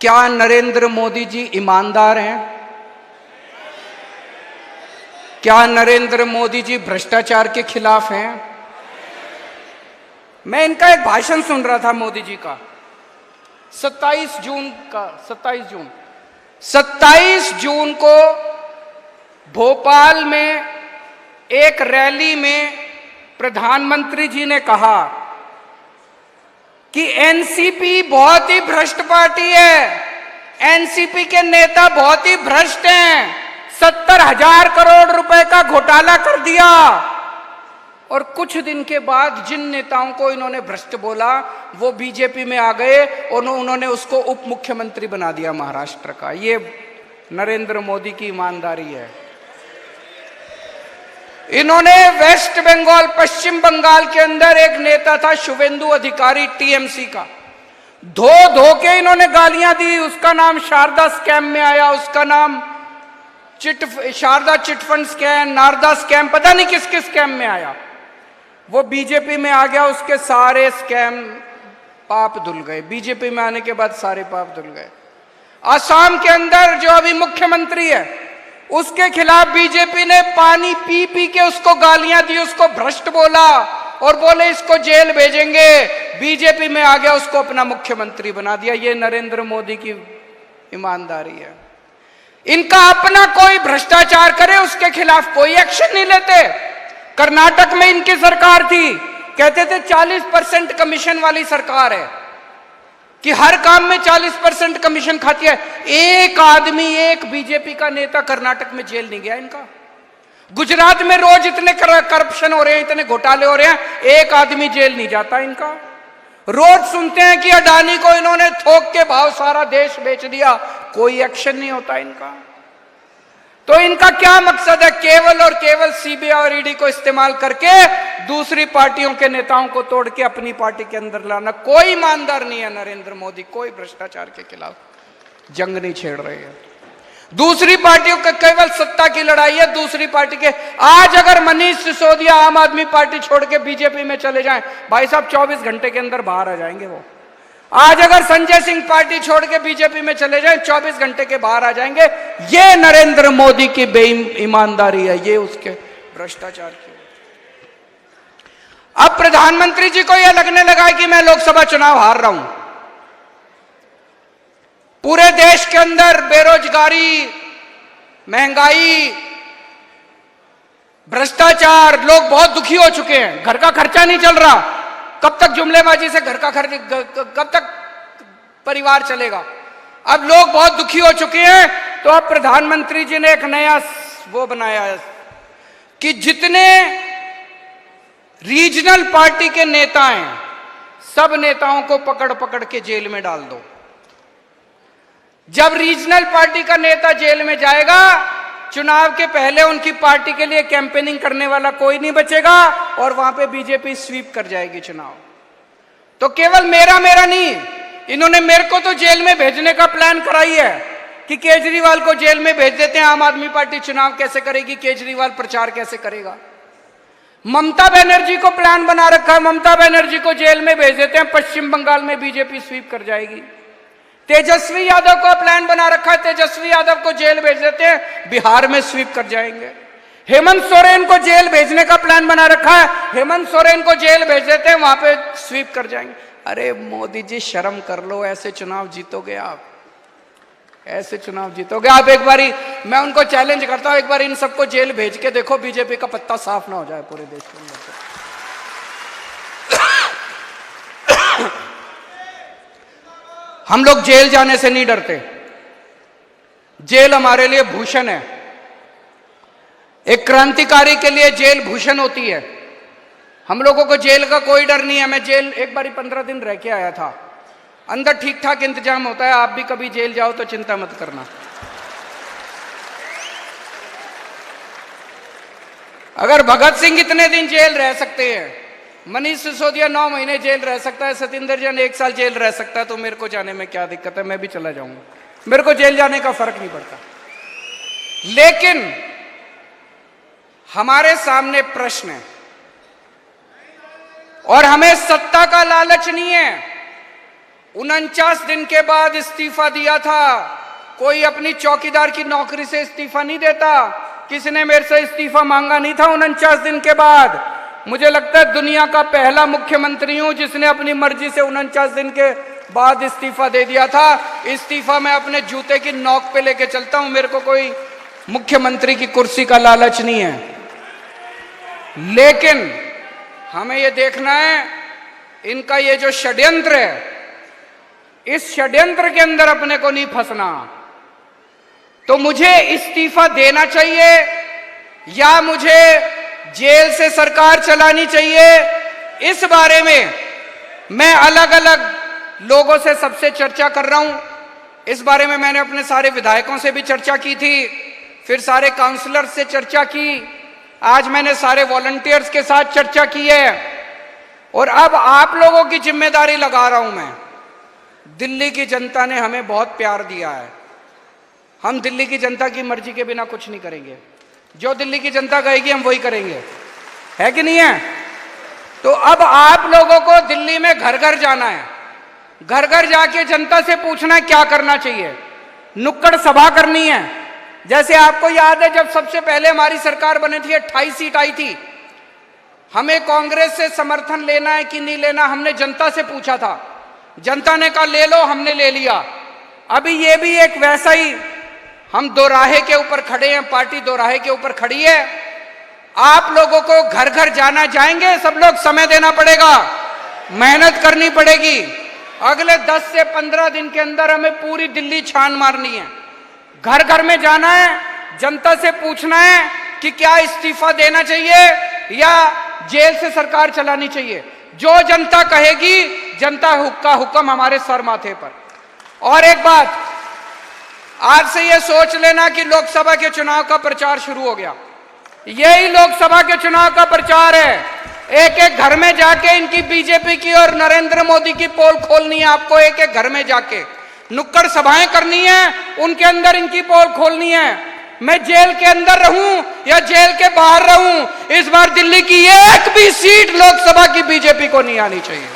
क्या नरेंद्र मोदी जी ईमानदार हैं? क्या नरेंद्र मोदी जी भ्रष्टाचार के खिलाफ हैं? मैं इनका एक भाषण सुन रहा था मोदी जी का 27 जून को भोपाल में एक रैली में प्रधानमंत्री जी ने कहा कि एनसीपी बहुत ही भ्रष्ट पार्टी है, एनसीपी के नेता बहुत ही भ्रष्ट हैं, 70,000 करोड़ रुपए का घोटाला कर दिया। और कुछ दिन के बाद जिन नेताओं को इन्होंने भ्रष्ट बोला वो बीजेपी में आ गए और उन्होंने उसको उप मुख्यमंत्री बना दिया महाराष्ट्र का। ये नरेंद्र मोदी की ईमानदारी है। इन्होंने वेस्ट बंगाल, पश्चिम बंगाल के अंदर एक नेता था शुभेंदु अधिकारी टीएमसी का, धो धो के इन्होंने गालियां दी। उसका नाम शारदा स्कैम में आया, उसका नाम Saradha chit fund scam, Narada scam, पता नहीं किस किस स्कैम में आया। वो बीजेपी में आ गया, उसके सारे स्कैम पाप धुल गए। बीजेपी में आने के बाद सारे पाप धुल गए। असम के अंदर जो अभी मुख्यमंत्री है उसके खिलाफ बीजेपी ने पानी पी पी के उसको गालियां दी, उसको भ्रष्ट बोला और बोले इसको जेल भेजेंगे। बीजेपी में आ गया, उसको अपना मुख्यमंत्री बना दिया। ये नरेंद्र मोदी की ईमानदारी है। इनका अपना कोई भ्रष्टाचार करे उसके खिलाफ कोई एक्शन नहीं लेते। कर्नाटक में इनकी सरकार थी, कहते थे 40% कमीशन वाली सरकार है कि हर काम में 40% कमीशन खाती है। एक आदमी, एक बीजेपी का नेता कर्नाटक में जेल नहीं गया इनका। गुजरात में रोज इतने करप्शन हो रहे हैं, इतने घोटाले हो रहे हैं, एक आदमी जेल नहीं जाता इनका। रोज सुनते हैं कि अडानी को इन्होंने थोक के भाव सारा देश बेच दिया, कोई एक्शन नहीं होता इनका। तो इनका क्या मकसद है? केवल और केवल सीबीआई और ईडी को इस्तेमाल करके दूसरी पार्टियों के नेताओं को तोड़ के अपनी पार्टी के अंदर लाना। कोई ईमानदार नहीं है नरेंद्र मोदी, कोई भ्रष्टाचार के खिलाफ जंग नहीं छेड़ रहे हैं। दूसरी पार्टियों का केवल सत्ता की लड़ाई है। दूसरी पार्टी के आज अगर मनीष सिसोदिया आम आदमी पार्टी छोड़ के बीजेपी में चले जाएं, भाई साहब 24 घंटे के अंदर बाहर आ जाएंगे वो। आज अगर संजय सिंह पार्टी छोड़ के बीजेपी में चले जाएं, 24 घंटे के बाहर आ जाएंगे। ये नरेंद्र मोदी की बेईमानदारी है, ये उसके भ्रष्टाचार की। अब प्रधानमंत्री जी को यह लगने लगा कि मैं लोकसभा चुनाव हार रहा हूं। पूरे देश के अंदर बेरोजगारी, महंगाई, भ्रष्टाचार, लोग बहुत दुखी हो चुके हैं। घर का खर्चा नहीं चल रहा। कब तक जुमलेबाजी से घर का खर्च, कब तक परिवार चलेगा? अब लोग बहुत दुखी हो चुके हैं। तो अब प्रधानमंत्री जी ने एक नया वो बनाया है कि जितने रीजनल पार्टी के नेता हैं, सब नेताओं को पकड़ पकड़ के जेल में डाल दो। जब रीजनल पार्टी का नेता जेल में जाएगा, चुनाव के पहले उनकी पार्टी के लिए कैंपेनिंग करने वाला कोई नहीं बचेगा और वहां पे बीजेपी स्वीप कर जाएगी चुनाव। तो केवल मेरा नहीं, इन्होंने मेरे को तो जेल में भेजने का प्लान कराई है कि केजरीवाल को जेल में भेज देते हैं। आम आदमी पार्टी चुनाव कैसे करेगी? केजरीवाल प्रचार कैसे करेगा? ममता बनर्जी को प्लान बना रखा है, ममता बनर्जी को जेल में भेज देते हैं, पश्चिम बंगाल में बीजेपी स्वीप कर जाएगी। तेजस्वी यादव का प्लान बना रखा है, तेजस्वी यादव को जेल भेज देते हैं, बिहार में स्वीप कर जाएंगे। हेमंत सोरेन को जेल भेजने का प्लान बना रखा है, हेमंत सोरेन को जेल भेज देते हैं, वहां पे स्वीप कर जाएंगे। अरे मोदी जी शर्म कर लो, ऐसे चुनाव जीतोगे आप? ऐसे चुनाव जीतोगे आप? एक बारी मैं उनको चैलेंज करता हूं, एक बार इन सबको जेल भेज के देखो, बीजेपी का पत्ता साफ ना हो जाए पूरे देश के अंदर। हम लोग जेल जाने से नहीं डरते। जेल हमारे लिए भूषण है। एक क्रांतिकारी के लिए जेल भूषण होती है। हम लोगों को जेल का कोई डर नहीं है। मैं जेल एक बारी 15 दिन रह के आया था। अंदर ठीक ठाक इंतजाम होता है। आप भी कभी जेल जाओ तो चिंता मत करना। अगर भगत सिंह इतने दिन जेल रह सकते हैं, मनीष सिसोदिया 9 महीने जेल रह सकता है, सतिंदर जैन 1 साल जेल रह सकता है, तो मेरे को जाने में क्या दिक्कत है? मैं भी चला जाऊंगा, मेरे को जेल जाने का फर्क नहीं पड़ता। लेकिन हमारे सामने प्रश्न है और हमें सत्ता का लालच नहीं है। 49 दिन के बाद इस्तीफा दिया था। कोई अपनी चौकीदार की नौकरी से इस्तीफा नहीं देता। किसी ने मेरे से इस्तीफा मांगा नहीं था 49 दिन के बाद। मुझे लगता है दुनिया का पहला मुख्यमंत्री हूं जिसने अपनी मर्जी से 49 दिन के बाद इस्तीफा दे दिया था। इस्तीफा मैं अपने जूते की नोक पे लेके चलता हूं। मेरे को कोई मुख्यमंत्री की कुर्सी का लालच नहीं है। लेकिन हमें यह देखना है इनका ये जो षड्यंत्र है, इस षड्यंत्र के अंदर अपने को नहीं फंसना। तो मुझे इस्तीफा देना चाहिए या मुझे जेल से सरकार चलानी चाहिए, इस बारे में मैं अलग अलग लोगों से सबसे चर्चा कर रहा हूं। इस बारे में मैंने अपने सारे विधायकों से भी चर्चा की थी, फिर सारे काउंसलर से चर्चा की, आज मैंने सारे वॉलंटियर्स के साथ चर्चा की है और अब आप लोगों की जिम्मेदारी लगा रहा हूं मैं। दिल्ली की जनता ने हमें बहुत प्यार दिया है। हम दिल्ली की जनता की मर्जी के बिना कुछ नहीं करेंगे। जो दिल्ली की जनता कहेगी हम वही करेंगे, है कि नहीं है? तो अब आप लोगों को दिल्ली में घर घर जाना है। घर घर जाके जनता से पूछना है क्या करना चाहिए। नुक्कड़ सभा करनी है। जैसे आपको याद है जब सबसे पहले हमारी सरकार बनी थी 28 सीट आई थी, हमें कांग्रेस से समर्थन लेना है कि नहीं लेना, हमने जनता से पूछा था। जनता ने कहा ले लो, हमने ले लिया। अभी ये भी एक वैसा ही, हम दोराहे के ऊपर खड़े हैं, पार्टी दोराहे के ऊपर खड़ी है। आप लोगों को घर घर जाना, जाएंगे सब लोग, समय देना पड़ेगा, मेहनत करनी पड़ेगी। अगले 10 से 15 दिन के अंदर हमें पूरी दिल्ली छान मारनी है। घर घर में जाना है, जनता से पूछना है कि क्या इस्तीफा देना चाहिए या जेल से सरकार चलानी चाहिए। जो जनता कहेगी, जनता का हुक्म हमारे सर माथे पर। और एक बात, आज से यह सोच लेना कि लोकसभा के चुनाव का प्रचार शुरू हो गया। यही लोकसभा के चुनाव का प्रचार है। एक एक घर में जाके इनकी बीजेपी की और नरेंद्र मोदी की पोल खोलनी है। आपको एक एक घर में जाके नुक्कड़ सभाएं करनी है, उनके अंदर इनकी पोल खोलनी है। मैं जेल के अंदर रहूं या जेल के बाहर रहूं, इस बार दिल्ली की एक भी सीट लोकसभा की बीजेपी को नहीं आनी चाहिए।